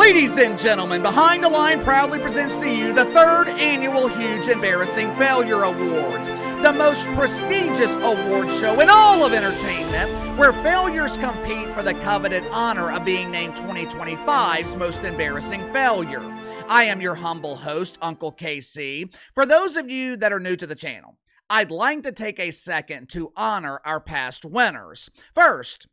Ladies and gentlemen, Behind the Line proudly presents to you the third annual Huge Embarrassing Failure Awards, the most prestigious award show in all of entertainment, where failures compete for the coveted honor of being named 2025's most embarrassing failure. I am your humble host, Uncle KC. For those of you that are new to the channel, I'd like to take a second to honor our past winners. First,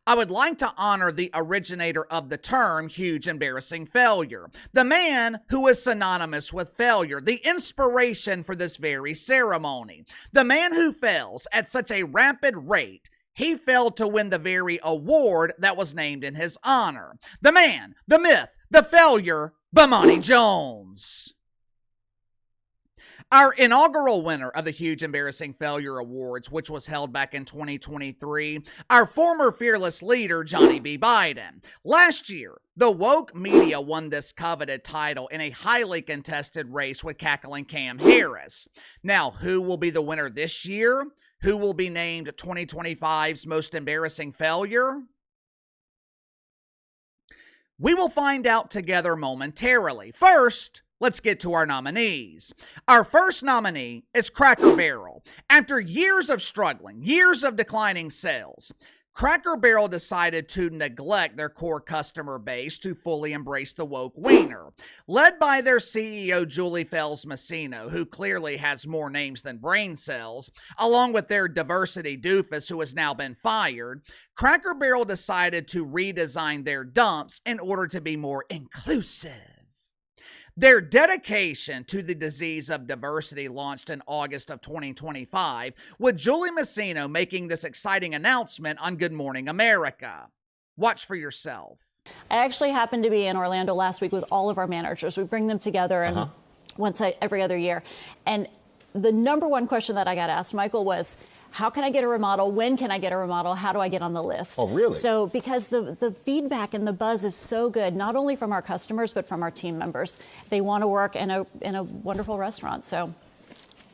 I would like to honor the originator of the term huge embarrassing failure, the man who is synonymous with failure, the inspiration for this very ceremony, the man who fails at such a rapid rate he failed to win the very award that was named in his honor. The man, the myth, the failure, Bomani Jones. Our inaugural winner of the Huge Embarrassing Failure Awards, which was held back in 2023, our former fearless leader, Johnny B. Biden. Last year, the woke media won this coveted title in a highly contested race with cackling Cam Harris. Now, who will be the winner this year? Who will be named 2025's most embarrassing failure? We will find out together momentarily. First, let's get to our nominees. Our first nominee is Cracker Barrel. After years of struggling, years of declining sales, Cracker Barrel decided to neglect their core customer base to fully embrace the woke wiener. Led by their CEO, Julie Fells-Messino, who clearly has more names than brain cells, along with their diversity doofus who has now been fired, Cracker Barrel decided to redesign their dumps in order to be more inclusive. Their dedication to the disease of diversity launched in August of 2025, with Julie Messino making this exciting announcement on Good Morning America. Watch for yourself. I actually happened to be in Orlando last week with all of our managers. We bring them together and every other year. And the number one question that I got asked, Michael, was, how can I get a remodel? When can I get a remodel? How do I get on the list? Oh, really? So because the feedback and the buzz is so good, not only from our customers, but from our team members. They want to work in a wonderful restaurant. So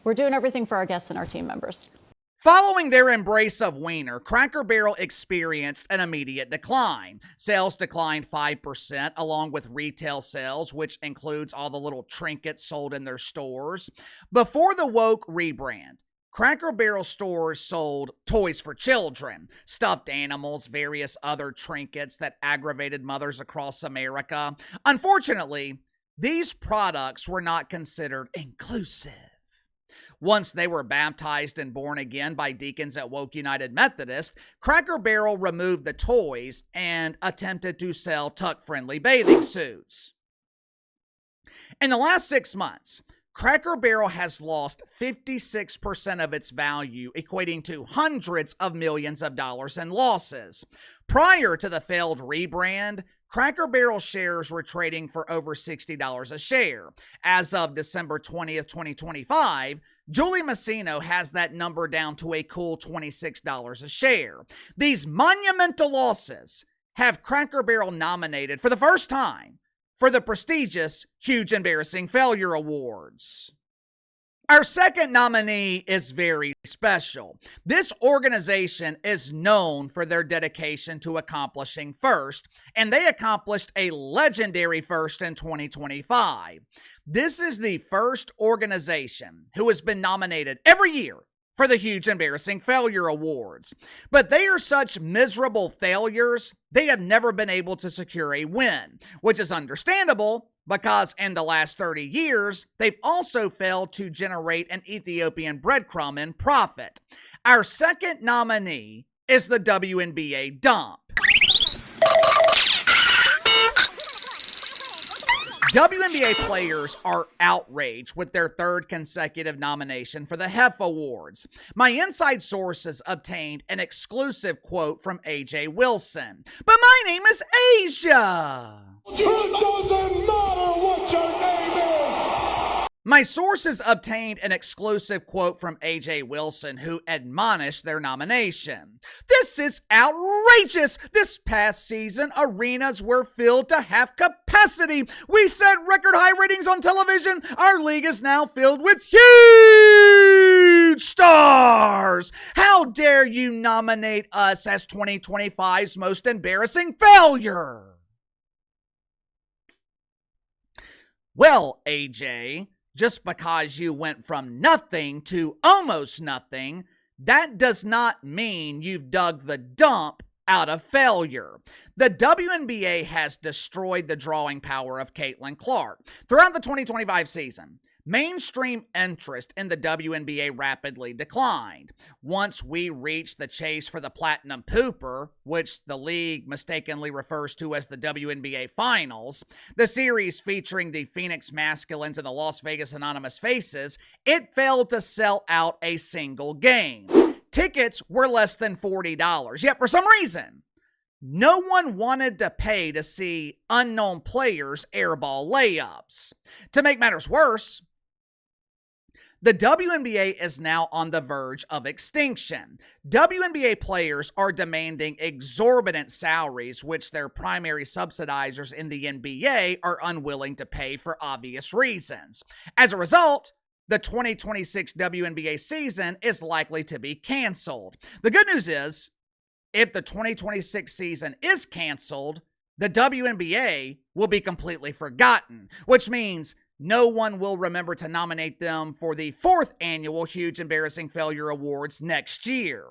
we're doing everything for our guests and our team members. Following their embrace of wiener, Cracker Barrel experienced an immediate decline. Sales declined 5%, along with retail sales, which includes all the little trinkets sold in their stores. Before the woke rebrand, Cracker Barrel stores sold toys for children, stuffed animals, various other trinkets that aggravated mothers across America. Unfortunately, these products were not considered inclusive. Once they were baptized and born again by deacons at Woke United Methodist, Cracker Barrel removed the toys and attempted to sell tuck-friendly bathing suits. In the last 6 months, Cracker Barrel has lost 56% of its value, equating to hundreds of millions of dollars in losses. Prior to the failed rebrand, Cracker Barrel shares were trading for over $60 a share. As of December 20th, 2025, Julie Messino has that number down to a cool $26 a share. These monumental losses have Cracker Barrel nominated for the first time for the prestigious Huge Embarrassing Failure Awards. Our second nominee is very special. This organization is known for their dedication to accomplishing first, and they accomplished a legendary first in 2025. This is the first organization who has been nominated every year for the Huge Embarrassing Failure Awards. But they are such miserable failures, they have never been able to secure a win, which is understandable because in the last 30 years, they've also failed to generate an Ethiopian breadcrumb in profit. Our second nominee is the WNBA dump. WNBA players are outraged with their third consecutive nomination for the HEF Awards. My inside sources obtained an exclusive quote from AJ Wilson. But my name is Asia. It doesn't matter what your name is. My sources obtained an exclusive quote from AJ Wilson, who admonished their nomination. This is outrageous! This past season, arenas were filled to half capacity. We set record high ratings on television. Our league is now filled with huge stars. How dare you nominate us as 2025's most embarrassing failure? Well, AJ, just because you went from nothing to almost nothing, that does not mean you've dug the dump out of failure. The WNBA has destroyed the drawing power of Caitlin Clark. Throughout the 2025 season, mainstream interest in the WNBA rapidly declined. Once we reached the chase for the Platinum Pooper, which the league mistakenly refers to as the WNBA Finals, the series featuring the Phoenix Masculines and the Las Vegas Anonymous Faces, it failed to sell out a single game. Tickets were less than $40, yet for some reason, no one wanted to pay to see unknown players airball layups. To make matters worse, the WNBA is now on the verge of extinction. WNBA players are demanding exorbitant salaries, which their primary subsidizers in the NBA are unwilling to pay for obvious reasons. As a result, the 2026 WNBA season is likely to be canceled. The good news is, if the 2026 season is canceled, the WNBA will be completely forgotten, which means no one will remember to nominate them for the 4th annual Huge Embarrassing Failure Awards next year.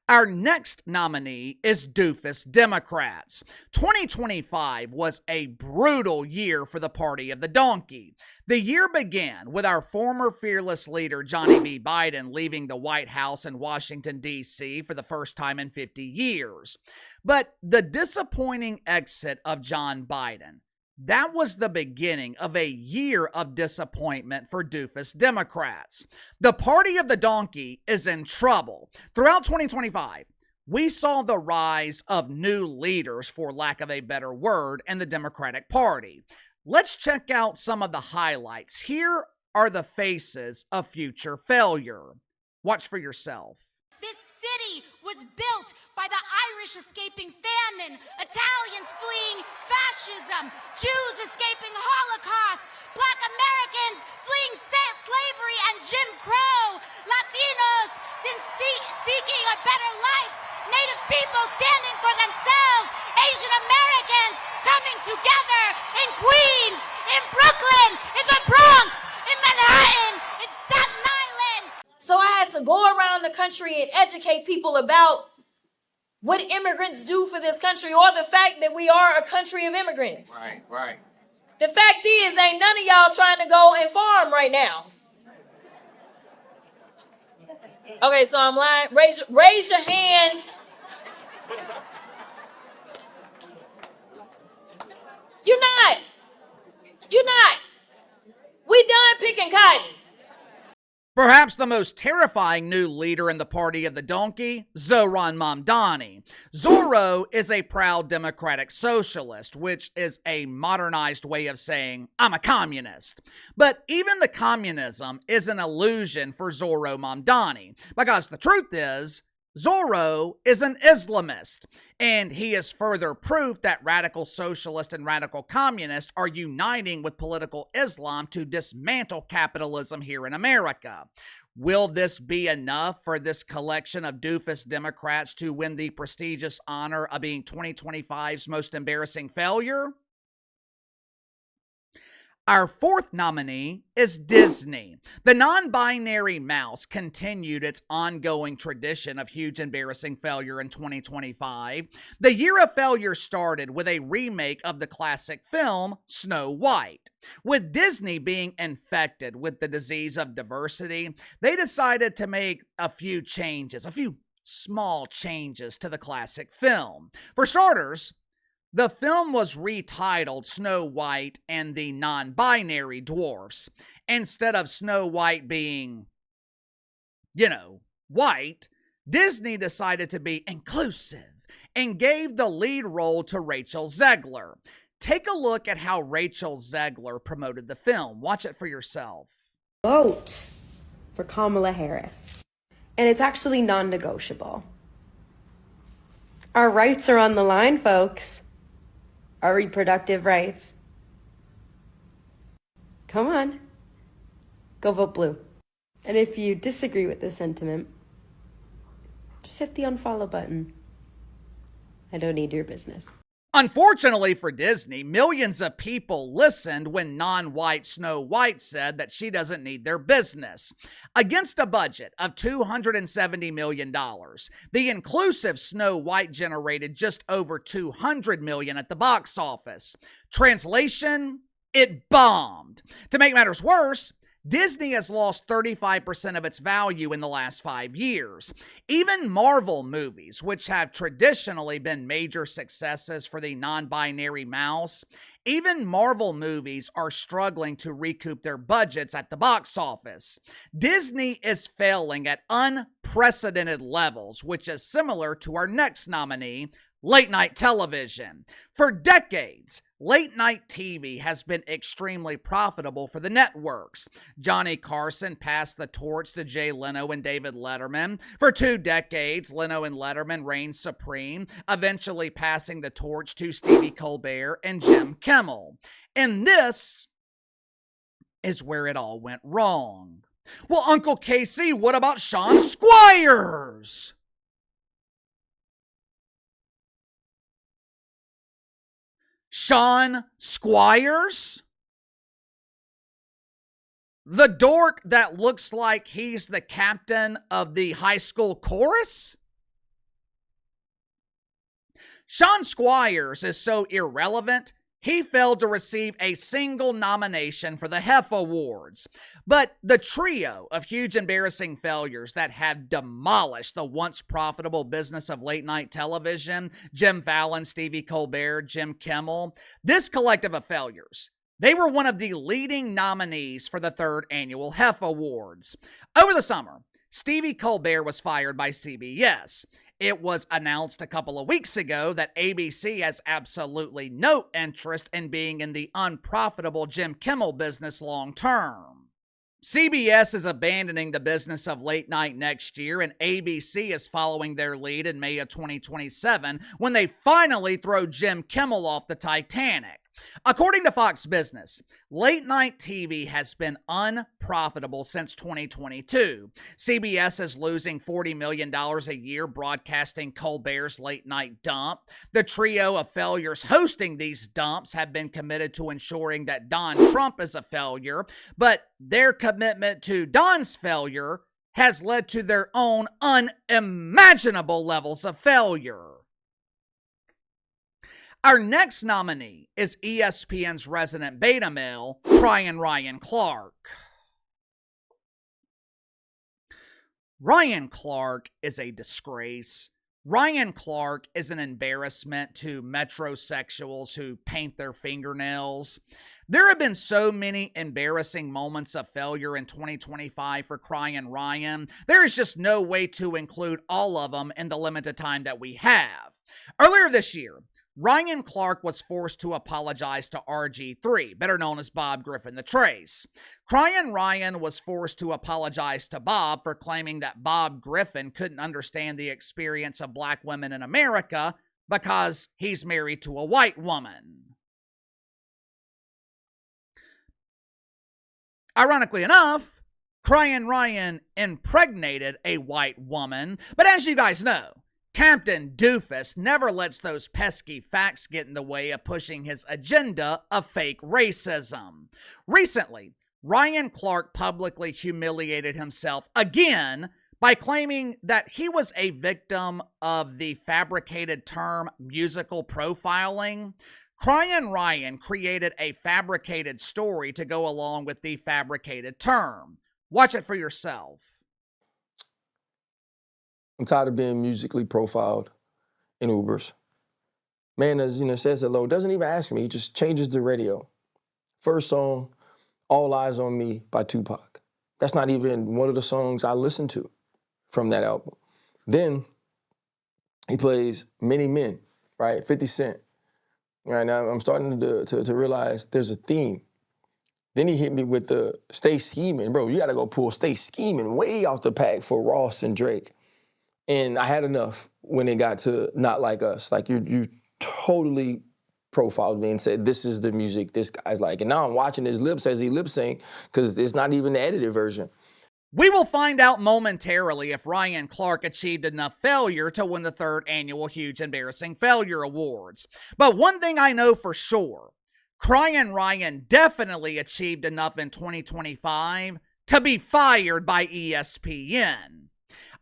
Our next nominee is Doofus Democrats. 2025 was a brutal year for the Party of the Donkey. The year began with our former fearless leader, Johnny B. Biden, leaving the White House in Washington, D.C. for the first time in 50 years. But the disappointing exit of John Biden, that was the beginning of a year of disappointment for Doofus Democrats. The Party of the Donkey is in trouble. Throughout 2025, we saw the rise of new leaders, for lack of a better word, in the Democratic Party. Let's check out some of the highlights. Here are the faces of future failure. Watch for yourself. This city was built by the Irish escaping famine, Italians fleeing fascism, Jews escaping Holocaust, Black Americans fleeing slavery and Jim Crow, Latinos seeking a better life, Native people standing for themselves, Asian Americans coming together in Queens, in Brooklyn, in the Bronx, in Manhattan, in Staten Island. So I had to go around the country and educate people about what immigrants do for this country, or the fact that we are a country of immigrants. Right. The fact is, ain't none of y'all trying to go and farm right now. Okay, so I'm lying. Raise your hands. You're not. We done picking cotton. Perhaps the most terrifying new leader in the Party of the Donkey, Zohran Mamdani. Zorro is a proud democratic socialist, which is a modernized way of saying, I'm a communist. But even the communism is an illusion for Zorro Mamdani, because the truth is, Zorro is an Islamist, and he is further proof that radical socialists and radical communists are uniting with political Islam to dismantle capitalism here in America. Will this be enough for this collection of doofus Democrats to win the prestigious honor of being 2025's most embarrassing failure? Our 4th nominee is Disney. The non-binary mouse continued its ongoing tradition of huge embarrassing failure in 2025. The year of failure started with a remake of the classic film Snow White. With Disney being infected with the disease of diversity, they decided to make a few small changes to the classic film. For starters, the film was retitled Snow White and the Non-Binary Dwarfs. Instead of Snow White being, white, Disney decided to be inclusive and gave the lead role to Rachel Zegler. Take a look at how Rachel Zegler promoted the film. Watch it for yourself. Vote for Kamala Harris. And it's actually non-negotiable. Our rights are on the line, folks. Our reproductive rights. Come on. Go vote blue. And if you disagree with this sentiment, just hit the unfollow button. I don't need your business. Unfortunately for Disney, millions of people listened when non-white Snow White said that she doesn't need their business. Against a budget of $270 million, the inclusive Snow White generated just over $200 million at the box office. Translation? It bombed. To make matters worse, Disney has lost 35% of its value in the last 5 years. Even Marvel movies, which have traditionally been major successes for the non-binary mouse, even Marvel movies are struggling to recoup their budgets at the box office. Disney is failing at unprecedented levels, which is similar to our next nominee, late night television. For decades, late night TV has been extremely profitable for the networks. Johnny Carson passed the torch to Jay Leno and David Letterman. For 2 decades, Leno and Letterman reigned supreme, eventually passing the torch to Stevie Colbert and Jim Kimmel. And this is where it all went wrong. Well, Uncle KC, what about Sean Squires? Sean Squires? The dork that looks like he's the captain of the high school chorus? Sean Squires is so irrelevant, he failed to receive a single nomination for the Hef Awards. But the trio of huge embarrassing failures that have demolished the once profitable business of late night television, Jim Fallon, Stevie Colbert, Jim Kimmel, this collective of failures, they were one of the leading nominees for the 3rd annual Hef Awards. Over the summer, Stevie Colbert was fired by CBS. It was announced a couple of weeks ago that ABC has absolutely no interest in being in the unprofitable Jim Kimmel business long term. CBS is abandoning the business of late night next year, and ABC is following their lead in May of 2027 when they finally throw Jim Kimmel off the Titanic. According to Fox Business, late night TV has been unprofitable since 2022. CBS is losing $40 million a year broadcasting Colbert's late night dump. The trio of failures hosting these dumps have been committed to ensuring that Don Trump is a failure, but their commitment to Don's failure has led to their own unimaginable levels of failure. Our next nominee is ESPN's resident beta male, Ryan Clark. Ryan Clark is a disgrace. Ryan Clark is an embarrassment to metrosexuals who paint their fingernails. There have been so many embarrassing moments of failure in 2025 for Ryan. There is just no way to include all of them in the limited time that we have. Earlier this year, Ryan Clark was forced to apologize to RG3, better known as Bob Griffin the Trace. Ryan was forced to apologize to Bob for claiming that Bob Griffin couldn't understand the experience of black women in America because he's married to a white woman. Ironically enough, Ryan impregnated a white woman, but as you guys know, Captain Doofus never lets those pesky facts get in the way of pushing his agenda of fake racism. Recently, Ryan Clark publicly humiliated himself again by claiming that he was a victim of the fabricated term musical profiling. Ryan created a fabricated story to go along with the fabricated term. Watch it for yourself. I'm tired of being musically profiled in Ubers. Man, as says hello, doesn't even ask me, he just changes the radio. First song, All Eyes on Me by Tupac. That's not even one of the songs I listen to from that album. Then he plays Many Men, right? 50 Cent. Right now I'm starting to realize there's a theme. Then he hit me with the Stay Scheming. Bro, you gotta go pull Stay Scheming way off the pack for Ross and Drake. And I had enough when it got to Not Like Us. Like you totally profiled me and said, this is the music this guy's like. And now I'm watching his lips as he lip sync because it's not even the edited version. We will find out momentarily if Ryan Clark achieved enough failure to win the 3rd annual Huge Embarrassing Failure Awards. But one thing I know for sure, Crying Ryan definitely achieved enough in 2025 to be fired by ESPN.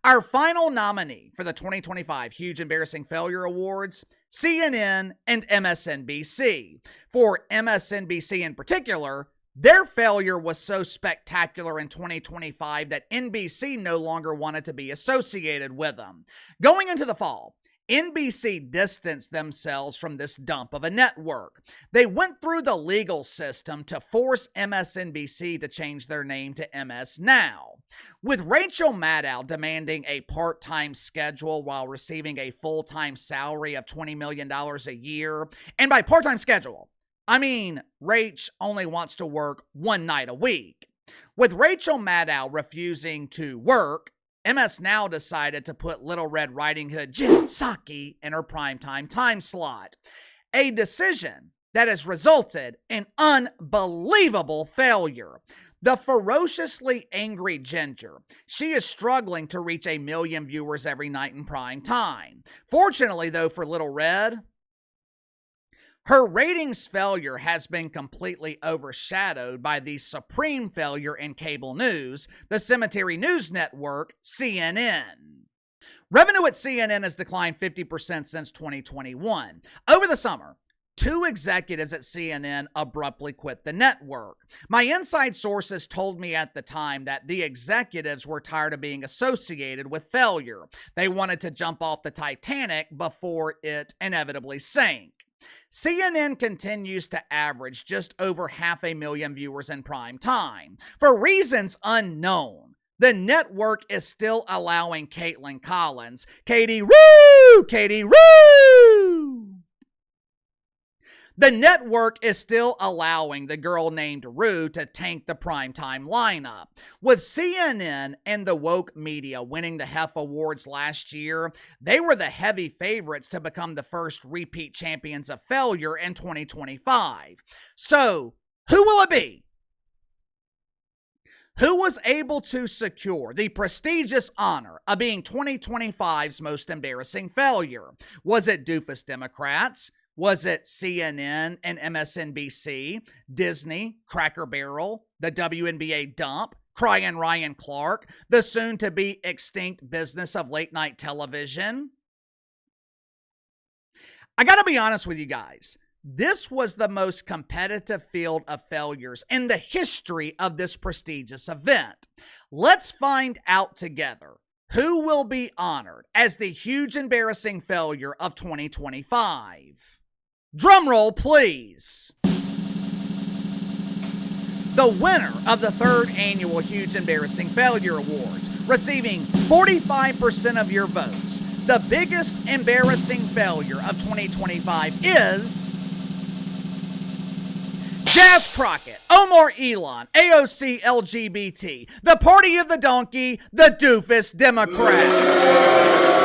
Our final nominee for the 2025 Huge Embarrassing Failure Awards, CNN and MSNBC. For MSNBC in particular, their failure was so spectacular in 2025 that NBC no longer wanted to be associated with them. Going into the fall, NBC distanced themselves from this dump of a network. They went through the legal system to force MSNBC to change their name to MS Now. With Rachel Maddow demanding a part-time schedule while receiving a full-time salary of $20 million a year, and by part-time schedule, I mean Rach only wants to work one night a week. With Rachel Maddow refusing to work, MS Now decided to put Little Red Riding Hood Jen Psaki in her primetime time slot. A decision that has resulted in unbelievable failure. The ferociously angry Ginger, she is struggling to reach 1 million viewers every night in prime time. Fortunately, though, for Little Red, her ratings failure has been completely overshadowed by the supreme failure in cable news, the Cemetery News Network, CNN. Revenue at CNN has declined 50% since 2021. Over the summer, 2 executives at CNN abruptly quit the network. My inside sources told me at the time that the executives were tired of being associated with failure. They wanted to jump off the Titanic before it inevitably sank. CNN continues to average just over 500,000 viewers in prime time. For reasons unknown, the network is still allowing Caitlin Collins, Katie Roo! The network is still allowing the girl named Rue to tank the primetime lineup. With CNN and the woke media winning the Hef Awards last year, they were the heavy favorites to become the first repeat champions of failure in 2025. So, who will it be? Who was able to secure the prestigious honor of being 2025's most embarrassing failure? Was it doofus Democrats? Was it CNN and MSNBC, Disney, Cracker Barrel, the WNBA dump, Crying Ryan Clark, the soon-to-be extinct business of late-night television? I gotta be honest with you guys. This was the most competitive field of failures in the history of this prestigious event. Let's find out together who will be honored as the huge embarrassing failure of 2025. Drum roll, please. The winner of the 3rd annual Huge Embarrassing Failure Awards, receiving 45% of your votes, the biggest embarrassing failure of 2025 is Jazz Crockett, Omar Elon, AOC LGBT, the Party of the Donkey, the Doofus Democrats.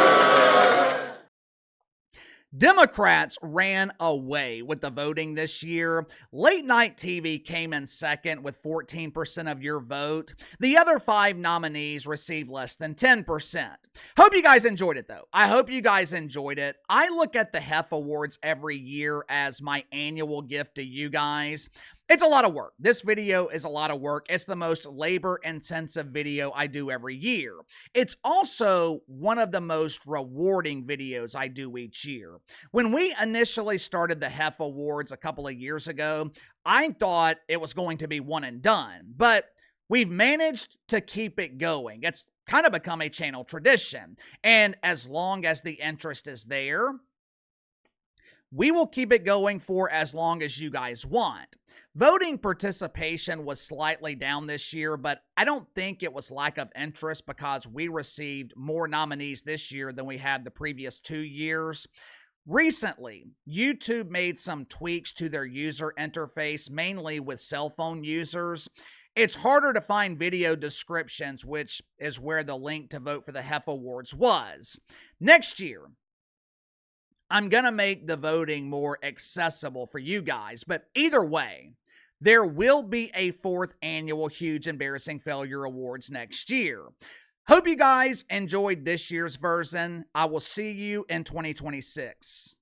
Democrats ran away with the voting this year. Late night TV came in second with 14% of your vote. The other 5 nominees received less than 10%. Hope you guys enjoyed it, though. I hope you guys enjoyed it. I look at the Hef Awards every year as my annual gift to you guys. It's a lot of work. This video is a lot of work. It's the most labor-intensive video I do every year. It's also one of the most rewarding videos I do each year. When we initially started the Hef Awards a couple of years ago, I thought it was going to be one and done, but we've managed to keep it going. It's kind of become a channel tradition, and as long as the interest is there, we will keep it going for as long as you guys want. Voting participation was slightly down this year, but I don't think it was lack of interest because we received more nominees this year than we had the previous 2 years. Recently, YouTube made some tweaks to their user interface, mainly with cell phone users. It's harder to find video descriptions, which is where the link to vote for the Hef Awards was. Next year, I'm going to make the voting more accessible for you guys, but either way, There will be a 4th annual Huge Embarrassing Failure Awards next year. Hope you guys enjoyed this year's version. I will see you in 2026.